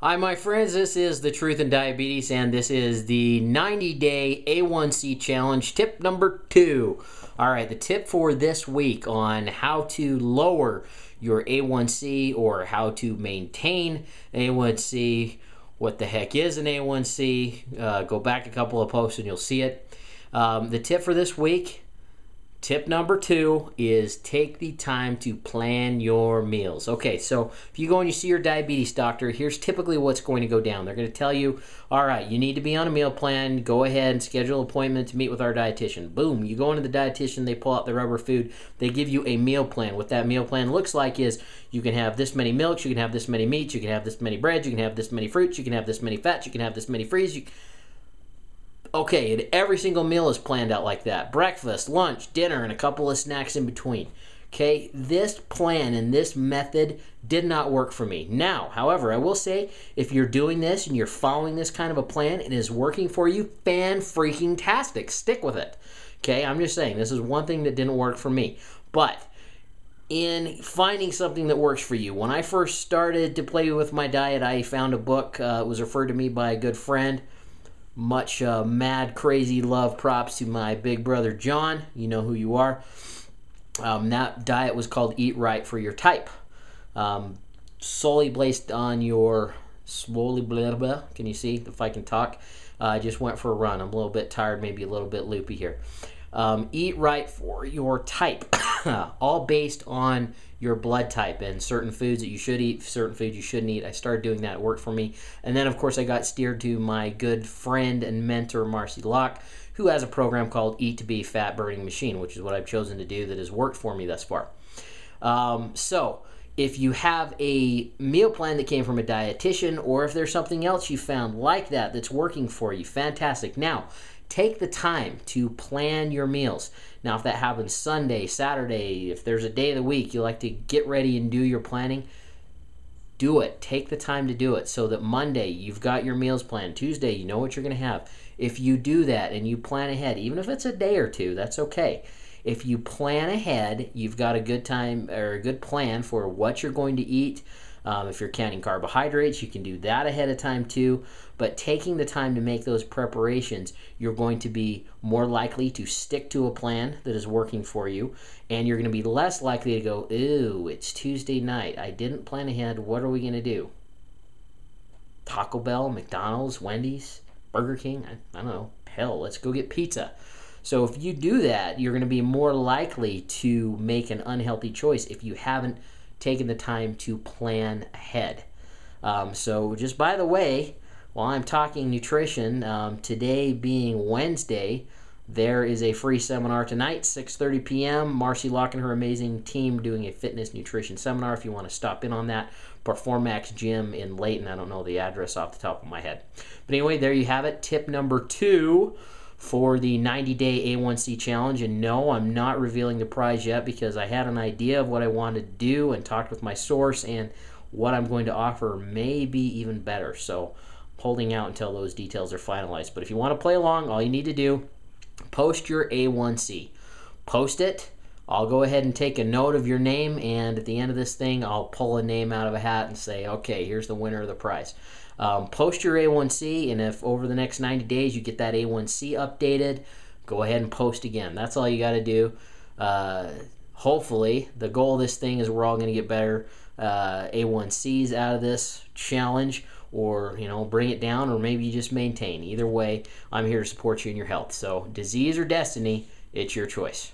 Hi, my friends. This is The Truth in Diabetes, and this is the 90-day A1C challenge, tip number 2. All right, the tip for this week on how to lower your A1C or how to maintain A1C. What the heck is an A1C? Go back a couple of posts and you'll see it. The tip for this week, tip number 2, is take the time to plan your meals. Okay, so if you go and you see your diabetes doctor, here's typically what's going to go down. They're going to tell you, all right, you need to be on a meal plan. Go ahead and schedule an appointment to meet with our dietitian. Boom, you go into the dietitian, they pull out the rubber food, they give you a meal plan. What that meal plan looks like is you can have this many milks, you can have this many meats, you can have this many breads, you can have this many fruits, you can have this many fats, you can have this many frees. Okay, and every single meal is planned out like that. Breakfast, lunch, dinner, and a couple of snacks in between. Okay, this plan and this method did not work for me. Now, however, I will say, if you're doing this and you're following this kind of a plan and it is working for you, fan-freaking-tastic. Stick with it. Okay, I'm just saying, this is one thing that didn't work for me. But in finding something that works for you, when I first started to play with my diet, I found a book. It was referred to me by a good friend. Much mad, crazy love props to my big brother John. You know who you are. That diet was called Eat Right for Your Type. Solely based on your can you see if I can talk? I just went for a run. I'm a little bit tired, maybe a little bit loopy here. Eat Right for Your Type. All based on your blood type and certain foods that you should eat, certain foods you shouldn't eat. I started doing that. It worked for me. And then, of course, I got steered to my good friend and mentor, Marcy Locke, who has a program called Eat to Be Fat Burning Machine, which is what I've chosen to do that has worked for me thus far. So if you have a meal plan that came from a dietitian, or if there's something else you found like that that's working for you, fantastic. Now, take the time to plan your meals. Now, if that happens Sunday, Saturday, if there's a day of the week you like to get ready and do your planning, do it. Take the time to do it so that Monday you've got your meals planned. Tuesday, you know what you're going to have. If you do that and you plan ahead, even if it's a day or two, that's okay. If you plan ahead, you've got a good time or a good plan for what you're going to eat. If you're counting carbohydrates, you can do that ahead of time too. But taking the time to make those preparations, you're going to be more likely to stick to a plan that is working for you. And you're going to be less likely to go, ooh, it's Tuesday night. I didn't plan ahead. What are we going to do? Taco Bell, McDonald's, Wendy's, Burger King? I don't know. Hell, let's go get pizza. So if you do that, you're going to be more likely to make an unhealthy choice if you haven't taken the time to plan ahead. So just by the way, while I'm talking nutrition, today being Wednesday, there is a free seminar tonight, 6:30 p.m. Marcy Locke and her amazing team doing a fitness nutrition seminar. If you want to stop in on that, Performax Gym in Layton. I don't know the address off the top of my head. But anyway, there you have it. Tip number 2 for the 90-day A1C challenge. And no, I'm not revealing the prize yet because I had an idea of what I wanted to do and talked with my source, and what I'm going to offer may be even better. So I'm holding out until those details are finalized. But if you want to play along, all you need to do, post your A1C. Post it. I'll go ahead and take a note of your name, and at the end of this thing, I'll pull a name out of a hat and say, okay, here's the winner of the prize. Post your A1C, and if over the next 90 days you get that A1C updated, go ahead and post again. That's all you got to do. Hopefully, the goal of this thing is we're all going to get better A1Cs out of this challenge, or bring it down, or maybe you just maintain. Either way, I'm here to support you in your health. So disease or destiny, it's your choice.